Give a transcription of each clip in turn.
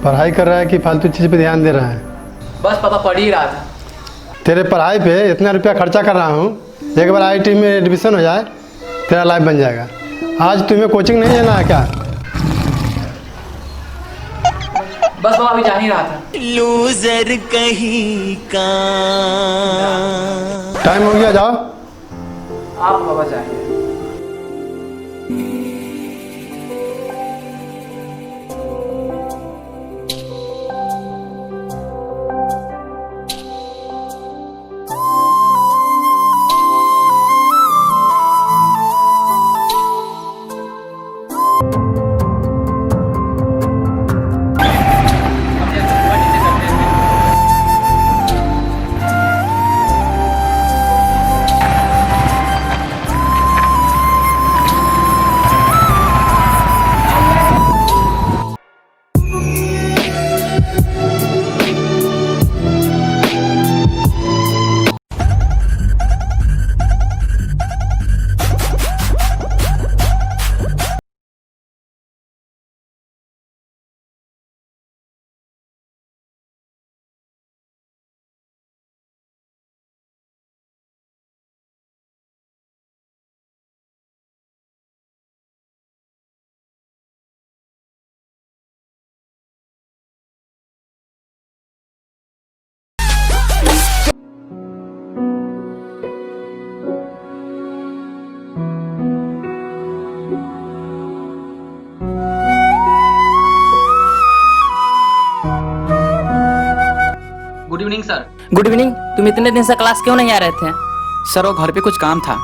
पढ़ाई कर रहा है कि फालतू चीज़ पे ध्यान दे रहा है? बस पापा पढ़ ही रहा था। तेरे पढ़ाई पे इतना रुपया खर्चा कर रहा हूँ, एक बार आईआईटी में एडमिशन हो जाए तेरा लाइफ बन जाएगा। आज तुम्हें कोचिंग नहीं लेना है क्या? बस पापा अभी जा ही रहा था। लूजर कहीं का। टाइम हो गया, जाओ। आप पापा जाइए। Good evening sir. Good evening. तुम इतने दिन से क्लास क्यों नहीं आ रहे थे? सर वो घर पे कुछ काम था।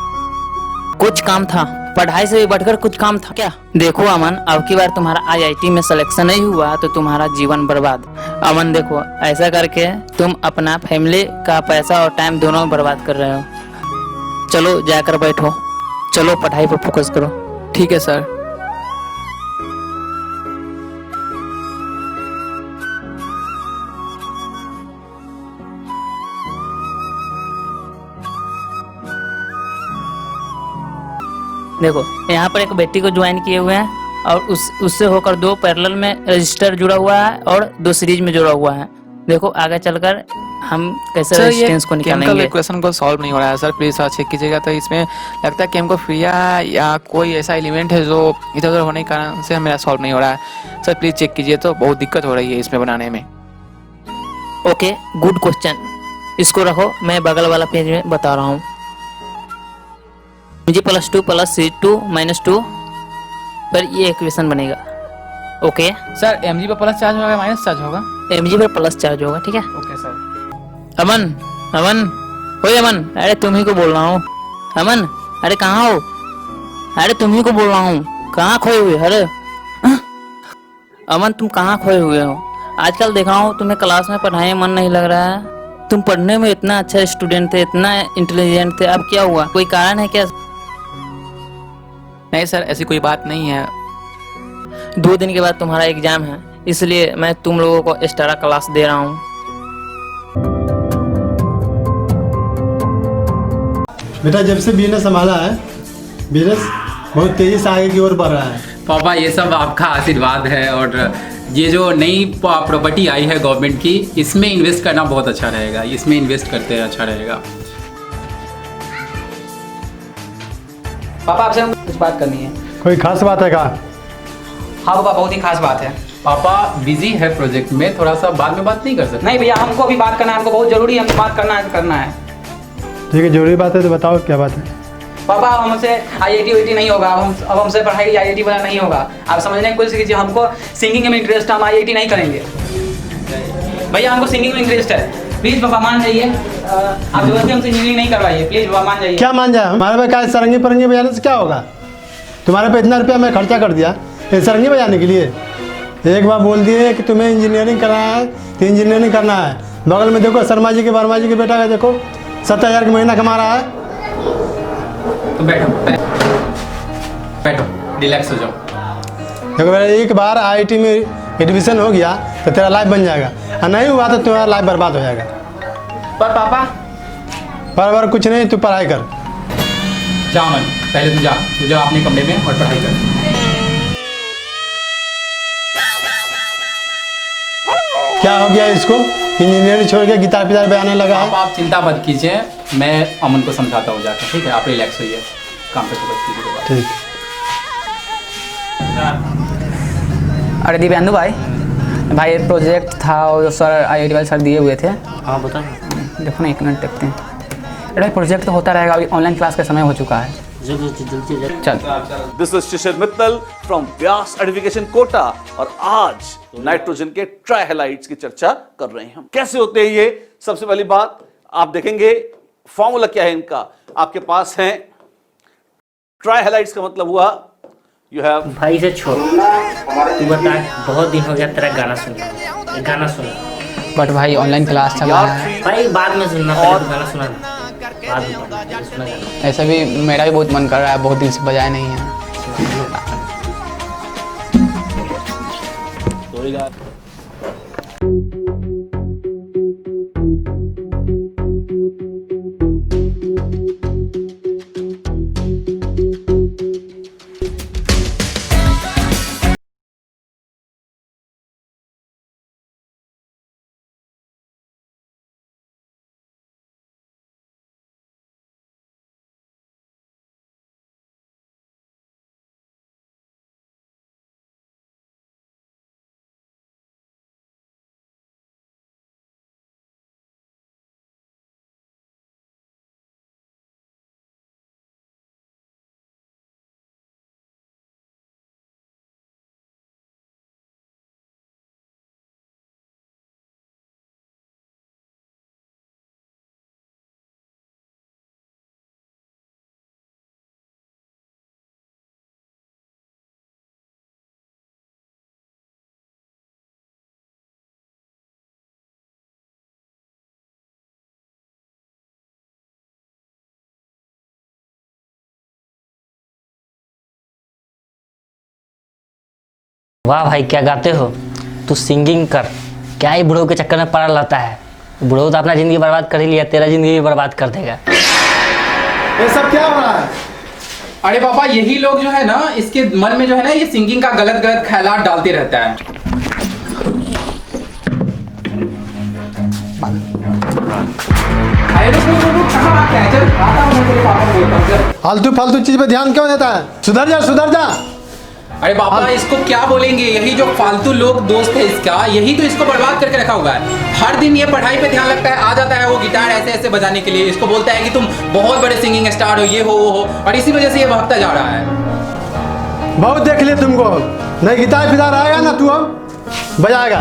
कुछ काम था? पढ़ाई से भी बढ़कर कुछ काम था क्या? देखो अमन, अब की बार तुम्हारा आईआईटी में सिलेक्शन नहीं हुआ तो तुम्हारा जीवन बर्बाद। अमन देखो, ऐसा करके तुम अपना फैमिली का पैसा और टाइम दोनों बर्बाद कर रहे हो। चलो जाकर बैठो, चलो पढ़ाई पर फोकस करो। ठीक है सर। देखो यहाँ पर एक बेटी को ज्वाइन किए हुए हैं और उससे होकर 2 पैरेलल में रजिस्टर जुड़ा हुआ है और 2 सीरीज में जुड़ा हुआ है। देखो आगे चलकर हम कैसे रेजिस्टेंस को निकालेंगे। इक्वेशन को सॉल्व नहीं हो रहा है सर, प्लीज सर चेक कीजिएगा। तो इसमें लगता है कि हमको फ्रिया या कोई ऐसा एलिमेंट है जो इधर उधर होने के कारण से मेरा सॉल्व नहीं हो रहा है सर, प्लीज चेक कीजिए। तो बहुत दिक्कत हो रही है इसमें बनाने में। Okay, good question. इसको रखो, मैं बगल वाला पेज में बता रहा हूँ। mg + 2 + c2 - 2 पर ये इक्वेशन बनेगा। ओके सर mg पर प्लस चार्ज होगा माइनस चार्ज होगा? mg पर प्लस चार्ज होगा, ठीक है। Okay sir. अमन, अमन, ओए अमन, अरे तुम ही को बोल रहा हूँ। अमन, अरे कहाँ हो? अरे तुम ही को बोल रहा हूँ, कहाँ खोए हुए? अरे अमन, तुम कहाँ खोए हुए हो? आजकल देख रहा हूँ तुम्हें क्लास में पढ़ाई में मन नहीं लग रहा है। तुम पढ़ने में इतना अच्छा स्टूडेंट थे, इतना इंटेलिजेंट थे, अब क्या हुआ? कोई कारण है क्या? नहीं सर, ऐसी कोई बात नहीं है। 2 दिन के बाद तुम्हारा एग्जाम है, इसलिए मैं तुम लोगों को एक्स्ट्रा क्लास दे रहा हूँ। बेटा जब से बिजनेस संभाला है, बिजनेस बहुत तेजी से आगे की ओर बढ़ रहा है। पापा ये सब आपका आशीर्वाद है, और ये जो नई प्रॉपर्टी आई है गवर्नमेंट की, इसमें इन्वेस्ट करना बहुत अच्छा रहेगा। इसमें इन्वेस्ट करते अच्छा रहेगा। पापा आपसे हम कुछ बात करनी है। कोई खास बात है क्या? हाँ पापा, बहुत ही खास बात है। पापा बिजी है प्रोजेक्ट में, थोड़ा सा बाद में बात नहीं कर सकते? नहीं भैया, हमको अभी बात करना है, हमको बहुत जरूरी है, हमको बात करना है। ठीक है, जरूरी बात है तो बताओ क्या बात है। पापा हमसे IIT नहीं होगा, अब हमसे पढ़ाई IIT वाला नहीं होगा। आप समझने की कोशिश कीजिए, हमको सिंगिंग में इंटरेस्ट है, हम IIT नहीं करेंगे। भैया हमको सिंगिंग में इंटरेस्ट है, प्लीज पापा मान जाइए। आप जबरदस्ती हमसे इंजीनियरिंग नहीं करवाइए, प्लीज पापा मान जाइए। क्या मान जाए? हमारे पे क्या सरंगी परंगी बजाने से क्या होगा? तुम्हारे पे इतना रुपया मैं खर्चा कर दिया ये सरंगी बजाने के लिए? एक बार बोल दिए कि तुम्हें इंजीनियरिंग करना है तो इंजीनियरिंग करना है। बगल में देखो शर्मा जी के वर्मा जी के बेटा का देखो 70,000 का महीना कमा रहा है। तो बैठो, रिलैक्स हो जाओ। देखो बेटा, एक बार IIT में एडमिशन हो गया तो तेरा लाइफ बन जाएगा, और नहीं हुआ तो तुम्हारा लाइफ बर्बाद हो जाएगा। पर पापा बार कुछ नहीं, तू पढ़ाई कर। जा मन, पहले तू जा अपने कमरे में और पढ़ाई कर। क्या हो गया इसको? इंजीनियरिंग छोड़ के गिटार पिटार बजाने लगा है। आप चिंता मत कीजिए, मैं अमन को समझाता हूँ जाकर, ठीक है? आप रिलैक्स होइए, काम पे फोकस कीजिए। ठीक। अरे दिव्यांदु भाई, भाई एक प्रोजेक्ट था और सर IIT वाले सर दिए हुए थे। हाँ बता। देखो ना, एक मिनट देखते हैं। अरे प्रोजेक्ट तो होता रहेगा, अभी ऑनलाइन क्लास का समय हो चुका है। चल। This is Shishir Mittal from Vyas certification Kota और आज नाइट्रोजन के ट्राइहेलाइड्स की चर्चा कर रहे हैं हम। कैसे होते हैं ये? सबसे पहली बात आप देखेंगे फॉर्मूला क्या है इनका। आपके पास है ट्राइहेलाइड्स का मतलब हुआ यू हैव। भाई से छोड़, तू बता, बहुत दिन हो गया तेरा गाना सुना, गाना सुना। बट भाई ऑनलाइन क्लास चल रहा है भाई, बाद में सुनना, पहले तू गाना सुना ना, बाद में सुना गाना। ऐसा भी मेरा भी बहुत मन कर रहा है, बहुत दिन से बजाया नहीं है। वाह भाई, क्या गाते हो? तू सिंगिंग कर, क्या ही बुढ़ो के चक्कर में पड़ा रहता है। बुढ़ो तो अपना जिंदगी बर्बाद कर ही लिया, तेरा जिंदगी भी बर्बाद कर देगा। ये सब क्या हो रहा है? अरे पापा, यही लोग जो है ना, इसके मन में जो है ना, ये सिंगिंग का गलत गलत ख्यालात डालते रहता है। अरे रुक, कहाँ भाग रहा है? चल आता हूँ, मैं तेरे पापा को बोलता हूँ, चल। फालतू फालतू चीज पे ध्यान क्यों देता है? सुधर जा, सुधर जा। अरे पापा, इसको क्या बोलेंगे? यही जो फालतू लोग दोस्त है इसका, यही तो इसको बर्बाद करके रखा हुआ है। हर दिन ये पढ़ाई पे ध्यान लगता है, आ जाता है वो गिटार ऐसे ऐसे बजाने के लिए। इसको बोलता है कि तुम बहुत बड़े सिंगिंग स्टार हो, ये हो वो हो, और इसी वजह से ये भागता जा रहा है। बहुत देख लिया तुमको, नहीं गिटार फिटार आएगा ना तू अब बजाएगा।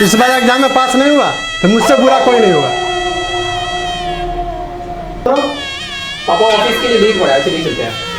इस बार एग्जाम में पास नहीं हुआ तो मुझसे बुरा कोई नहीं होगा। पापा ऑफिस के लिए लेट हो रहा है, चलिए चलते हैं।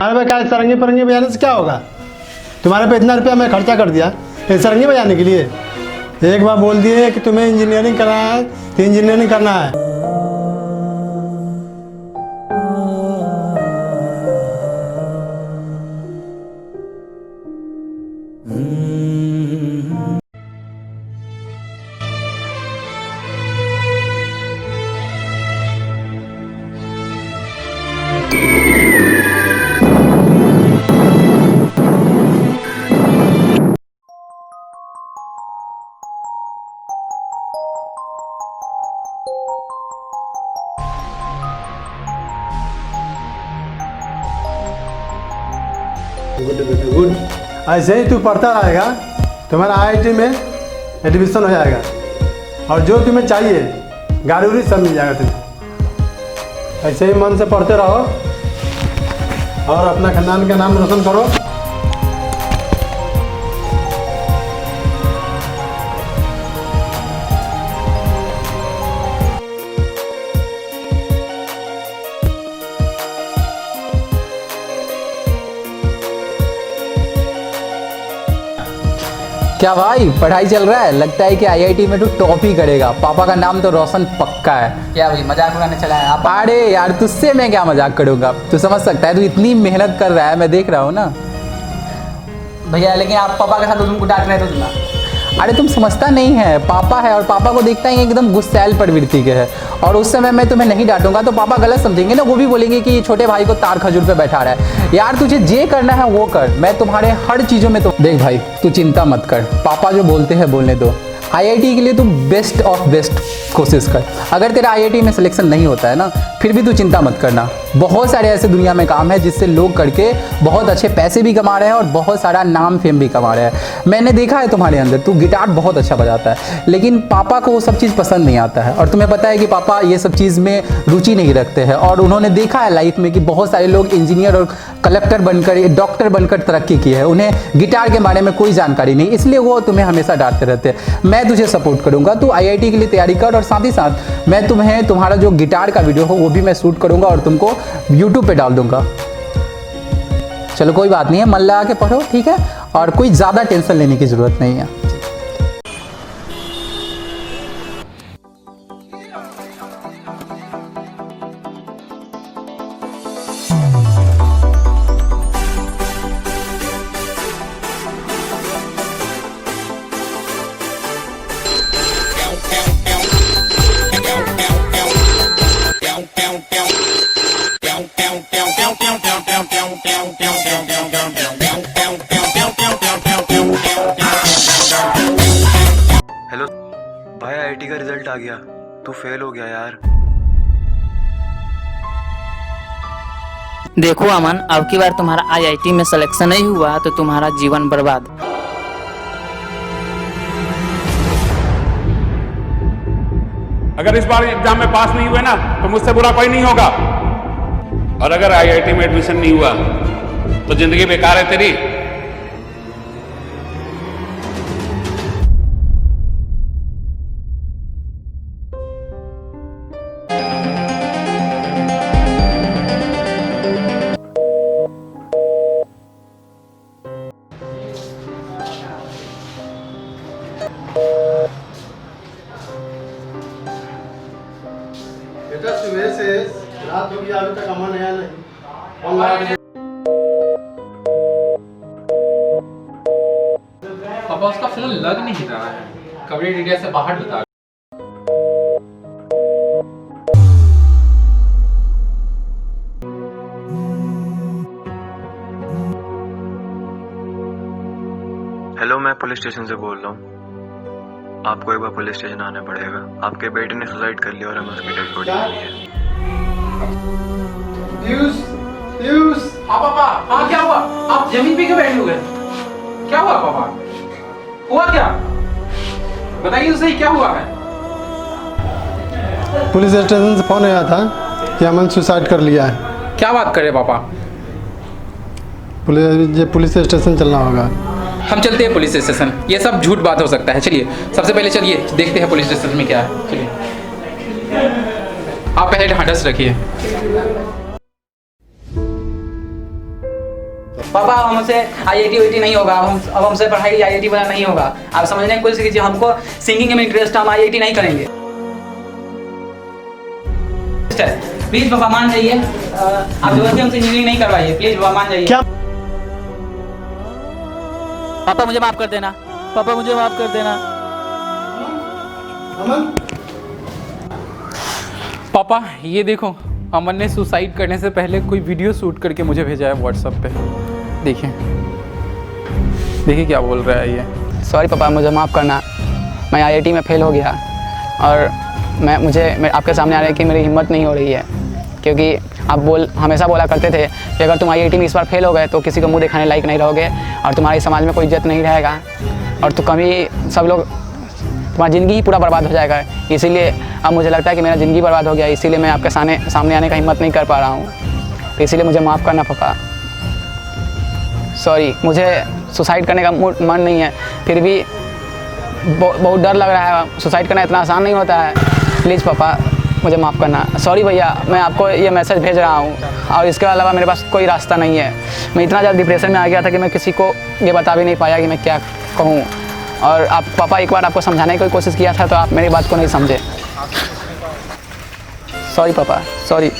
अरे भाई, क्या सरंगी परंगी बजाने से क्या होगा? तुम्हारे पे इतना रुपया मैं खर्चा कर दिया ये सरंगी बजाने के लिए। एक बार बोल दिए कि तुम्हें इंजीनियरिंग करना है तो इंजीनियरिंग करना है। गुड। ऐसे ही तू पढ़ता रहेगा, तुम्हारा IIT में एडमिशन हो जाएगा और जो तुम्हें चाहिए गाड़ी उड़ी सब मिल जाएगा तुम्हें। ऐसे ही मन से पढ़ते रहो और अपना खानदान का नाम रोशन करो। क्या भाई पढ़ाई चल रहा है? लगता है कि आईआईटी में तो टॉप ही करेगा। पापा का नाम तो रोशन पक्का है। क्या भाई मजाक उड़ाने चला है आप? अरे यार तुझसे मैं क्या मजाक करूंगा, तू समझ सकता है, तू इतनी मेहनत कर रहा है, मैं देख रहा हूँ ना भैया लेकिन आप पापा के साथ तो तुमको डांट रहे थे ना। अरे तुम समझता नहीं है, पापा है और पापा को देखता ही एकदम गुस्सैल प्रवृत्ति के है, और उस समय मैं तुम्हें नहीं डांटूंगा तो पापा गलत समझेंगे ना, वो भी बोलेंगे कि छोटे भाई को तार खजूर पे बैठा रहा है। यार तुझे जे करना है वो कर, मैं तुम्हारे हर चीज़ों में तो देख भाई तू चिंता मत कर, पापा जो बोलते हैं बोलने दो। आईआईटी के लिए तू बेस्ट ऑफ बेस्ट कोशिश कर। अगर तेरा आईआईटी में सिलेक्शन नहीं होता है ना, फिर भी तू चिंता मत करना। बहुत सारे ऐसे दुनिया में काम है जिससे लोग करके बहुत अच्छे पैसे भी कमा रहे हैं और बहुत सारा नाम फेम भी कमा रहे हैं। मैंने देखा है तुम्हारे अंदर, तू गिटार बहुत अच्छा बजाता है, लेकिन पापा को वो सब चीज़ पसंद नहीं आता है, और तुम्हें पता है कि पापा ये सब चीज़ में रुचि नहीं रखते हैं, और उन्होंने देखा है लाइफ में कि बहुत सारे लोग इंजीनियर और कलेक्टर बनकर, डॉक्टर बनकर तरक्की की है, उन्हें गिटार के बारे में कोई जानकारी नहीं, इसलिए वो तुम्हें हमेशा डांटते रहते हैं। मैं तुझे सपोर्ट करूंगा, तू आईआईटी के लिए तैयारी कर, और साथ ही साथ मैं तुम्हें तुम्हारा जो गिटार का वीडियो हो वो भी मैं शूट करूंगा और तुमको यूट्यूब पे डाल दूंगा। चलो कोई बात नहीं है, मन लगा के पढ़ो, ठीक है, और कोई ज़्यादा टेंशन लेने की ज़रूरत नहीं है। हेलो भाई, आईआईटी का रिजल्ट आ गया, तू फेल हो गया यार। देखो अमन, अब की बार तुम्हारा आईआईटी में सिलेक्शन नहीं हुआ तो तुम्हारा जीवन बर्बाद। अगर इस बार एग्जाम में पास नहीं हुए ना तो मुझसे बुरा कोई नहीं होगा, और अगर आईआईटी में एडमिशन नहीं हुआ तो जिंदगी बेकार है तेरी। बेटा सुबह से रात हो गई, अभी तक अमन आया नहीं। पापा उसका फोन लग नहीं रहा है, कवरेज एरिया से बाहर बता। हेलो, मैं पुलिस स्टेशन से बोल रहा हूँ। आपको एक बार पुलिस स्टेशन आना पड़ेगा। आपके बेटे ने सुसाइड कर लिया और हमें उसकी डेड बॉडी मिली है। हाँ पापा, हाँ क्या हुआ? आप जमीन पे क्यों बैठे हुए? क्या हुआ पापा? हुआ क्या? बताइए तो सही, क्या हुआ है? पुलिस स्टेशन से फोन आया था कि अमन सुसाइड कर लिया है। क्या बात कर रहे पापा? पुलिस स्टेशन चलना होगा। हम चलते हैं पुलिस स्टेशन, ये सब झूठ बात हो सकता है। चलिए सबसे पहले चलिए देखते हैं पुलिस स्टेशन में क्या है। चलिए आप पहले ढांढस रखिए। पापा अब हमसे आईआईटी नहीं होगा, अब हमसे पढ़ाई आईआईटी वाला नहीं होगा। आप समझने की कोशिश कीजिए, हमको सिंगिंग में इंटरेस्ट है, हम आईआईटी नहीं करेंगे। प्लीज पापा मान जाइए, आप जबरदस्ती हमसे इंजीनियरिंग नहीं करवाइए, प्लीज पापा मान जाइए। क्या? पापा मुझे माफ कर देना, पापा मुझे माफ कर देना। अमन, पापा ये देखो, अमन ने सुसाइड करने से पहले कोई वीडियो शूट करके मुझे भेजा है व्हाट्सएप पे। देखिए देखिए क्या बोल रहा है ये। सॉरी पापा, मुझे माफ़ करना, मैं आईआईटी में फ़ेल हो गया, और मैं आपके सामने आ रही कि मेरी हिम्मत नहीं हो रही है, क्योंकि आप हमेशा बोला करते थे कि अगर तुम आईआईटी में इस बार फेल हो गए तो किसी को मुंह दिखाने लायक नहीं रहोगे और तुम्हारे समाज में कोई इज्जत नहीं रहेगा, और तो कभी सब लोग, तुम्हारी ज़िंदगी ही पूरा बर्बाद हो जाएगा। इसीलिए अब मुझे लगता है कि मेरा ज़िंदगी बर्बाद हो गया, इसीलिए मैं आपके सामने आने का हिम्मत नहीं कर पा रहा हूँ, तो इसीलिए मुझे माफ़ करना पापा। सॉरी, मुझे सुसाइड करने का मन नहीं है, फिर भी बहुत डर लग रहा है। सुसाइड करना इतना आसान नहीं होता है। प्लीज़ पापा मुझे माफ़ करना। सॉरी भैया, मैं आपको ये मैसेज भेज रहा हूँ, और इसके अलावा मेरे पास कोई रास्ता नहीं है। मैं इतना ज़्यादा डिप्रेशन में आ गया था कि मैं किसी को ये बता भी नहीं पाया कि मैं क्या कहूँ। और आप पापा एक बार आपको समझाने की कोशिश किया था तो आप मेरी बात को नहीं समझे। सॉरी पापा, सॉरी।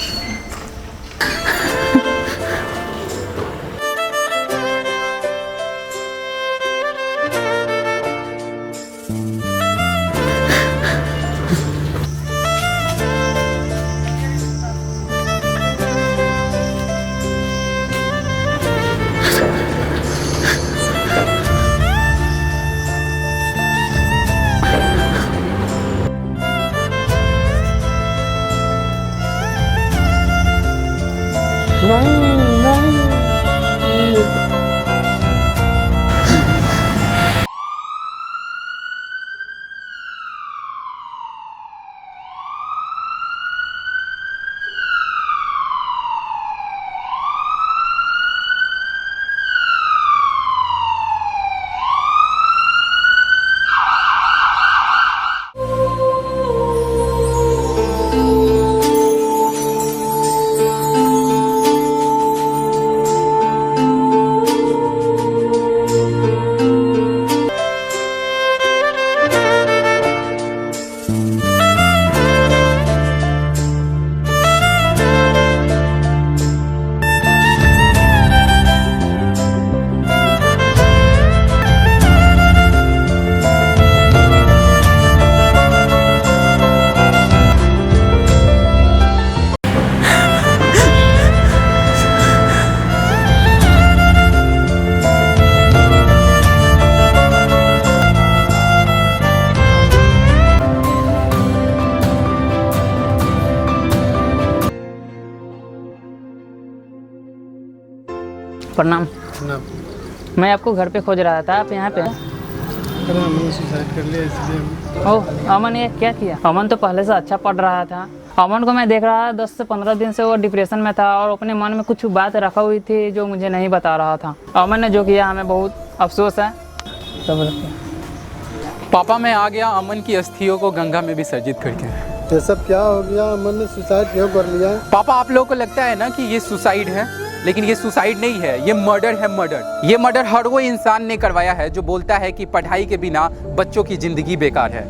प्रणाम। मैं आपको घर पे खोज रहा था, आप यहाँ पे? मैंने सुसाइड कर लिया इसलिए। ओह, अमन ये क्या किया? अमन तो पहले से अच्छा पढ़ रहा था। अमन को मैं देख रहा था 10 से 15 दिन से वो डिप्रेशन में था और अपने मन में कुछ बात रखा हुई थी जो मुझे नहीं बता रहा था। अमन ने जो किया हमें बहुत अफसोस है। पापा मैं आ गया अमन की अस्थियों को गंगा में विसर्जित करके। ये सब क्या हो गया? अमन ने सुसाइड क्यों कर लिया? पापा आप लोगों को लगता है ना कि ये सुसाइड है, लेकिन ये सुसाइड नहीं है, ये मर्डर है। मर्डर, ये मर्डर हर वो इंसान ने करवाया है जो बोलता है कि पढ़ाई के बिना बच्चों की जिंदगी बेकार है।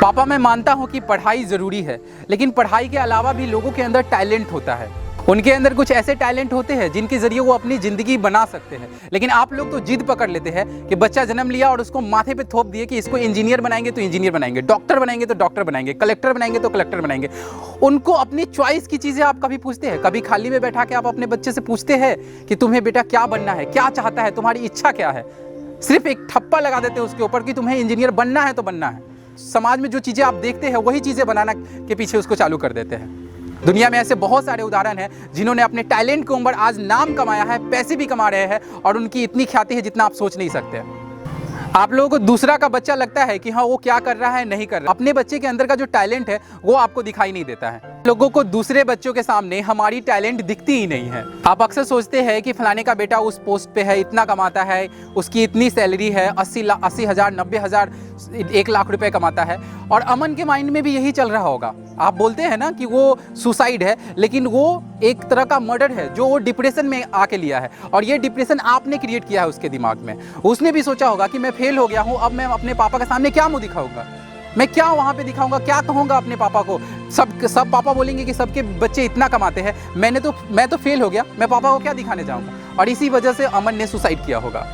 पापा मैं मानता हूँ कि पढ़ाई ज़रूरी है, लेकिन पढ़ाई के अलावा भी लोगों के अंदर टैलेंट होता है। उनके अंदर कुछ ऐसे टैलेंट होते हैं जिनके ज़रिए वो अपनी ज़िंदगी बना सकते हैं। लेकिन आप लोग तो जिद पकड़ लेते हैं कि बच्चा जन्म लिया और उसको माथे पे थोप दिए कि इसको इंजीनियर बनाएंगे तो इंजीनियर बनाएंगे, डॉक्टर बनाएंगे तो डॉक्टर बनाएंगे, कलेक्टर बनाएंगे तो कलेक्टर बनाएंगे। उनको अपनी चॉइस की चीज़ें आप कभी पूछते हैं? कभी खाली में बैठा के आप अपने बच्चे से पूछते हैं कि तुम्हें बेटा क्या बनना है, क्या चाहता है, तुम्हारी इच्छा क्या है? सिर्फ एक ठप्पा लगा देते हैं उसके ऊपर कि तुम्हें इंजीनियर बनना है तो बनना है। समाज में जो चीज़ें आप देखते हैं वही चीज़ें बनाना के पीछे उसको चालू कर देते हैं। दुनिया में ऐसे बहुत सारे उदाहरण हैं जिन्होंने अपने टैलेंट के ऊपर आज नाम कमाया है, पैसे भी कमा रहे हैं और उनकी इतनी ख्याति है जितना आप सोच नहीं सकते। आप लोगों को दूसरा का बच्चा लगता है कि हाँ वो क्या कर रहा है, नहीं कर रहा। अपने बच्चे के अंदर का जो टैलेंट है वो आपको दिखाई नहीं देता है। लोगों को दूसरे बच्चों के सामने हमारी टैलेंट दिखती ही नहीं है। आप अक्सर सोचते हैं कि फलाने का बेटा उस पोस्ट पे है, इतना कमाता है, उसकी इतनी सैलरी है, 80,000, 90,000, 1 लाख रुपए कमाता है। और अमन के माइंड में भी यही चल रहा होगा। आप बोलते हैं ना कि वो सुसाइड है, लेकिन वो एक तरह का मर्डर है जो वो डिप्रेशन में आके लिया है। और ये डिप्रेशन आपने क्रिएट किया है उसके दिमाग में। उसने भी सोचा होगा कि मैं फेल हो गया हूँ, अब मैं अपने पापा के सामने क्या मुंह दिखाऊंगा, मैं क्या वहाँ पे दिखाऊंगा, क्या कहूँगा अपने पापा को। सब पापा बोलेंगे कि सबके बच्चे इतना कमाते हैं, मैं तो फेल हो गया, मैं पापा को क्या दिखाने जाऊँगा। और इसी वजह से अमन ने सुसाइड किया होगा।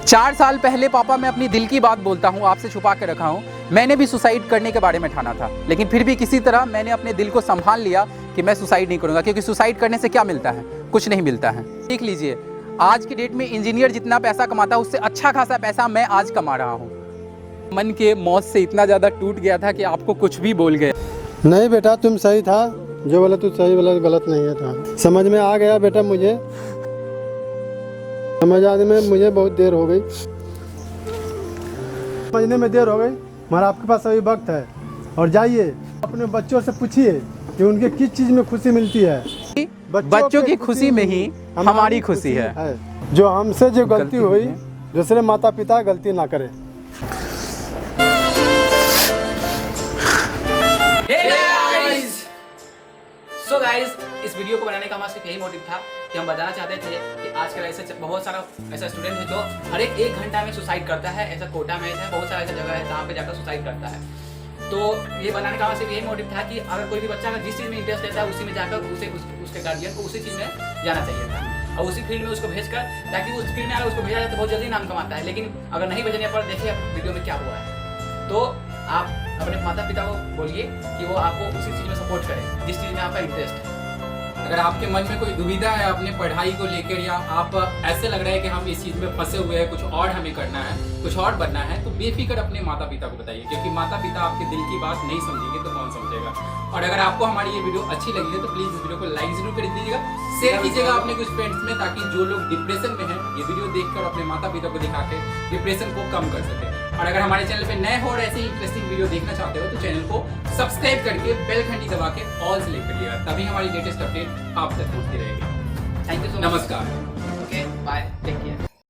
4 साल पहले पापा मैं अपनी दिल की बात बोलता हूँ, आपसे छुपा के रखा हूँ। मैंने भी सुसाइड करने के बारे में ठाना था, लेकिन फिर भी किसी तरह मैंने अपने दिल को संभाल लिया कि मैं सुसाइड नहीं करूँगा, क्योंकि सुसाइड करने से क्या मिलता है? कुछ नहीं मिलता है। देख लीजिए, आज की डेट में इंजीनियर जितना पैसा कमाता है उससे अच्छा खासा पैसा मैं आज कमा रहा हूँ। मन के मौत से इतना ज़्यादा टूट गया था कि आपको कुछ भी बोल गए। नहीं बेटा, तुम सही था, जो बोला तू सही बोला, गलत नहीं है था। समझ में आ गया बेटा, मुझे समझ आने में मुझे बहुत देर हो गई, समझने में देर हो गई, मगर आपके पास अभी वक्त है। और जाइए अपने बच्चों से पूछिए कि उनके किस चीज़ में खुशी मिलती है। बच्चों की खुशी में ही हमारी खुशी है। जो हमसे जो गलती हुई, दूसरे माता पिता गलती ना करें। सो गाइज, इस वीडियो को बनाने का हमारा सिर्फ यही मोटिव था कि हम बताना चाहते थे कि आजकल ऐसे बहुत सारा ऐसा स्टूडेंट है जो हर एक घंटा में सुसाइड करता है। ऐसा कोटा में है, बहुत सारा ऐसा जगह है जहाँ पे जाकर सुसाइड करता है। तो ये बनाने का हमारा सिर्फ यही मोटिव था कि अगर कोई भी बच्चा अगर जिस चीज़ में इंटरेस्ट लेता है उसी में जाकर उसके गार्जियन को उसी चीज़ में जाना चाहिए था और उसी फील्ड में उसको भेजकर, ताकि उस फील्ड में अगर उसको भेजा जाए तो बहुत जल्दी नाम कमाता है। लेकिन अगर नहीं भेजने पर देखिए वीडियो में क्या हुआ है। तो आप अपने माता पिता को बोलिए कि वो आपको उसी चीज़ में सपोर्ट करें जिस चीज़ में आपका इंटरेस्ट है। अगर आपके मन में कोई दुविधा है अपने पढ़ाई को लेकर या आप ऐसे लग रहा है कि हम इस चीज़ में फंसे हुए हैं, कुछ और हमें करना है, कुछ और बनना है, तो बेफिक्र अपने माता पिता को बताइए, क्योंकि माता पिता आपके दिल की बात नहीं समझेंगे तो कौन समझेगा। और अगर आपको हमारी ये वीडियो अच्छी लगी है तो प्लीज़ इस वीडियो को लाइक जरूर कर दीजिएगा, शेयर कीजिएगा अपने कुछ फ्रेंड्स में, ताकि जो लोग डिप्रेशन में हैं ये वीडियो देखकर अपने माता पिता को दिखा के डिप्रेशन को कम कर सके। और अगर हमारे चैनल पे नए हो और ऐसे ही इंटरेस्टिंग वीडियो देखना चाहते हो तो चैनल को सब्सक्राइब करके बेल घंटी दबा के ऑल सेलेक्ट कर लिया, तभी हमारी लेटेस्ट अपडेट आप तक पहुंचती रहेगी। Thank you so much. नमस्कार। Okay bye, take care.